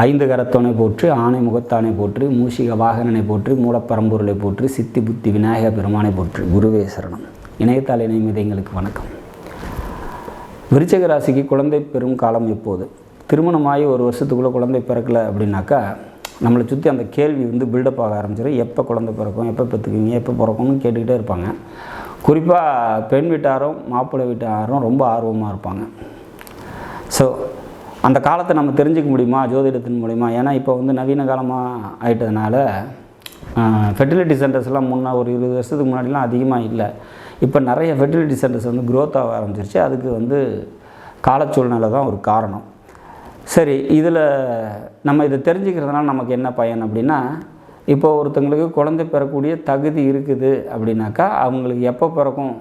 ஐந்து கரத்தோனை போற்றி, ஆணை முகத்தானை போற்றி, மூஷிக வாகனனை போற்றி, மூலப்பரம்பொருளை போற்றி, சித்தி புத்தி விநாயக பெருமானை போற்றி. குருவே சரணம். இணையத்தால் இணைமீது எங்களுக்கு வணக்கம். விருச்சிக ராசிக்கு குழந்தை பெறும் காலம் எப்போது? திருமணமாகி ஒரு வருஷத்துக்குள்ளே குழந்தை பிறக்கலை அப்படின்னாக்கா நம்மளை சுற்றி அந்த கேள்வி பில்டப் ஆக ஆரம்பிச்சிடும். எப்போ குழந்தை பிறக்கும், எப்போ பெற்றுக்குவீங்க, எப்போ பிறக்கும்னு கேட்டுக்கிட்டே இருப்பாங்க. குறிப்பாக பெண் வீட்டாரும் மாப்பிள்ளை வீட்டாரும் ரொம்ப ஆர்வமாக இருப்பாங்க. ஸோ அந்த காலத்தை நம்ம தெரிஞ்சிக்க முடியுமா ஜோதிடத்தின் மூலிமா? ஏன்னா இப்போ நவீன காலமாக ஆகிட்டதுனால ஃபெர்டிலிட்டி சென்டர்ஸ்லாம் ஒரு 20 வருஷத்துக்கு முன்னாடிலாம் அதிகமாக இல்லை. இப்போ நிறைய ஃபெர்டிலிட்டி சென்டர்ஸ் க்ரோத் ஆக ஆரம்பிச்சிருச்சு. அதுக்கு காலச்சூழ்நிலை தான் ஒரு காரணம். சரி, இதில் நம்ம இதை தெரிஞ்சுக்கிறதுனால நமக்கு என்ன பயன் அப்படின்னா, இப்போ ஒருத்தங்களுக்கு குழந்தை பெறக்கூடிய தகுதி இருக்குது அப்படின்னாக்கா அவங்களுக்கு எப்போ பிறக்கும்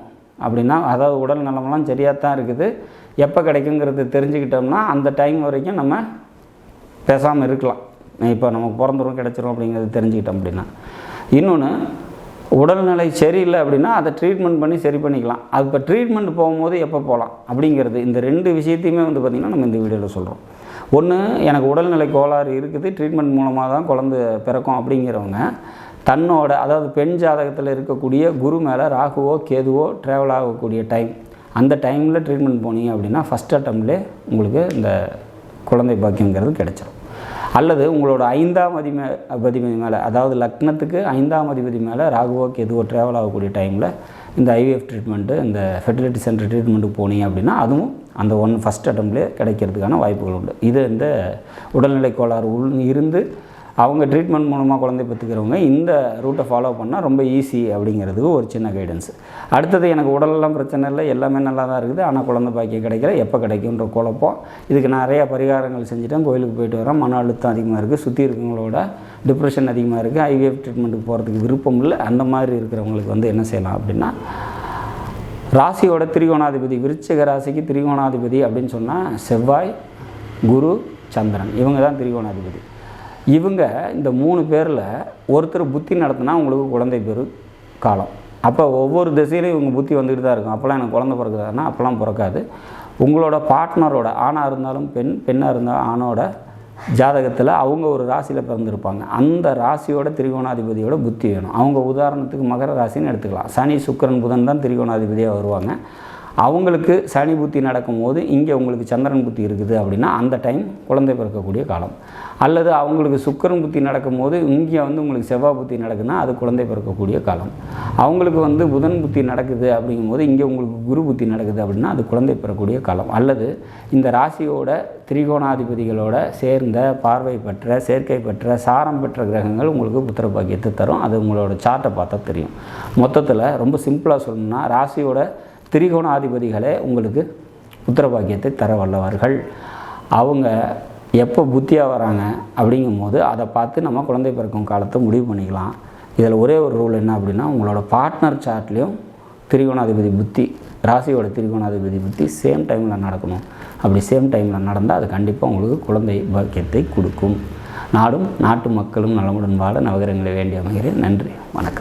அப்படின்னா, அதாவது உடல் நலமெல்லாம் சரியாக தான் இருக்குது, எப்போ கிடைக்குங்கிறது தெரிஞ்சுக்கிட்டோம்னா அந்த டைம் வரைக்கும் நம்ம பேசாமல் இருக்கலாம். இப்போ நமக்கு பிறந்துடும் கிடச்சிரும் அப்படிங்கிறது தெரிஞ்சுக்கிட்டோம் அப்படின்னா. இன்னொன்று, உடல்நிலை சரியில்லை அப்படின்னா அதை ட்ரீட்மெண்ட் பண்ணி சரி பண்ணிக்கலாம். அது இப்போ ட்ரீட்மெண்ட் போகும்போது எப்போ போகலாம் அப்படிங்கிறது, இந்த ரெண்டு விஷயத்தையுமே பார்த்திங்கன்னா நம்ம இந்த வீடியோவில் சொல்கிறோம். ஒன்று, எனக்கு உடல்நிலை கோளாறு இருக்குது, ட்ரீட்மெண்ட் மூலமாக தான் குழந்தை பிறக்கும் அப்படிங்கிறவங்க தன்னோட, அதாவது பெண் ஜாதகத்தில் இருக்கக்கூடிய குரு மேலே ராகுவோ கேதுவோ ட்ராவல் ஆகக்கூடிய டைம், அந்த டைமில் ட்ரீட்மெண்ட் போனீங்க அப்படின்னா ஃபஸ்ட் அட்டம்ப்ட்லேயே உங்களுக்கு இந்த குழந்தை பாக்கியங்கிறது கிடைச்சிடும். அல்லது உங்களோட 5ஆம் அதிபதி மேலே, அதாவது லக்னத்துக்கு 5ஆம் அதிபதி மேலே ராகுவோ கேதுவோ ட்ராவல் ஆகக்கூடிய டைமில் இந்த ஐவிஎஃப் ட்ரீட்மெண்ட்டு, இந்த ஃபெர்டிலிட்டி சென்டர் ட்ரீட்மெண்ட்டுக்கு போனீங்க அப்படின்னா அதுவும் அந்த ஃபஸ்ட் அட்டம்ப்ட்லேயே கிடைக்கிறதுக்கான வாய்ப்புகள் உண்டு. இது இந்த உடல்நிலை கோளாறு இருந்து அவங்க ட்ரீட்மெண்ட் மூலமாக குழந்தை பெற்றுக்கிறவங்க இந்த ரூட்டை ஃபாலோ பண்ணால் ரொம்ப ஈஸி அப்படிங்கிறதுக்கு ஒரு சின்ன கைடன்ஸ். அடுத்தது, எனக்கு உடலெல்லாம் பிரச்சனை இல்லை, எல்லாமே நல்லா தான் இருக்குது, ஆனால் குழந்தை பாக்கியம் கிடைக்கல, எப்போ கிடைக்குன்ற குழப்பம். இதுக்கு நிறையா பரிகாரங்கள் செஞ்சுட்டேன், கோயிலுக்கு போயிட்டு வரேன், மன அழுத்தம் அதிகமாக இருக்குது, சுற்றி இருக்கிறவங்களோட டிப்ரெஷன் அதிகமாக இருக்குது, ஐவிஎஃப் ட்ரீட்மெண்ட்டுக்கு போகிறதுக்கு விருப்பம் இல்லை, அந்த மாதிரி இருக்கிறவங்களுக்கு என்ன செய்யலாம் அப்படின்னா, ராசியோட திரிகோணாதிபதி, விருச்சிக ராசிக்கு திரிகோணாதிபதி அப்படின்னு சொன்னால் செவ்வாய், குரு, சந்திரன், இவங்க தான் திரிகோணாதிபதி. இவங்க இந்த 3 பேரில் ஒருத்தர் புத்தி நடத்தினா உங்களுக்கு குழந்தை பெறும் காலம். அப்போ ஒவ்வொரு திசையிலையும் இவங்க புத்தி வந்துக்கிட்டு தான் இருக்கும். அப்போல்லாம் எனக்கு குழந்தை பிறகுதானா? அப்போல்லாம் பிறக்காது. உங்களோட பார்ட்னரோட, ஆணாக இருந்தாலும் பெண்ணாக இருந்தாலும் ஆணோட ஜாதகத்தில் அவங்க ஒரு ராசியில் பிறந்திருப்பாங்க. அந்த ராசியோட திரிகோணாதிபதியோட புத்தி வேணும். அவங்க உதாரணத்துக்கு மகர ராசின்னு எடுத்துக்கலாம். சனி, சுக்கிரன், புதன் தான் திரிகோணாதிபதியாக வருவாங்க. அவங்களுக்கு சனி புத்தி நடக்கும்போது இங்கே உங்களுக்கு சந்திரன் புத்தி இருக்குது அப்படின்னா அந்த டைம் குழந்தை பிறக்கக்கூடிய காலம். அல்லது அவங்களுக்கு சுக்கிரன் புத்தி நடக்கும்போது இங்கே உங்களுக்கு செவ்வாய் புத்தி நடக்குதுன்னா அது குழந்தை பிறக்கக்கூடிய காலம். அவங்களுக்கு புதன் புத்தி நடக்குது அப்படிங்கும்போது இங்கே உங்களுக்கு குரு புத்தி நடக்குது அப்படின்னா அது குழந்தை பெறக்கூடிய காலம். அல்லது இந்த ராசியோட திரிகோணாதிபதிகளோட சேர்ந்த பார்வை பெற்ற, சேர்க்கை பெற்ற, சாரம் பெற்ற கிரகங்கள் உங்களுக்கு புத்திர பாக்கியத்தை தரும். அது உங்களோட சார்ட்டை பார்த்தா தெரியும். மொத்தத்தில் ரொம்ப சிம்பிளாக சொல்லணும்னா, ராசியோட திரிகோணாதிபதிகளே உங்களுக்கு புத்திர பாக்கியத்தை தர வல்லவர்கள். அவங்க எப்போ புத்தியாக வராங்க அப்படிங்கும்போது அதை பார்த்து நம்ம குழந்தை பிறக்கும் காலத்தை முடிவு பண்ணிக்கலாம். இதில் ஒரே ஒரு ரூல் என்ன அப்படின்னா, உங்களோட பார்ட்னர் சார்ட்லேயும் திரிகோணாதிபதி புத்தி, ராசியோட திரிகோணாதிபதி புத்தி சேம் டைமில் நடக்கணும். அப்படி சேம் டைமில் நடந்தால் அது கண்டிப்பாக உங்களுக்கு குழந்தை பாக்கியத்தை கொடுக்கும். நாடும் நாட்டு மக்களும் நலமுடன் வாழ நவகிரகங்களை வேண்டி அமைகிறேன். நன்றி, வணக்கம்.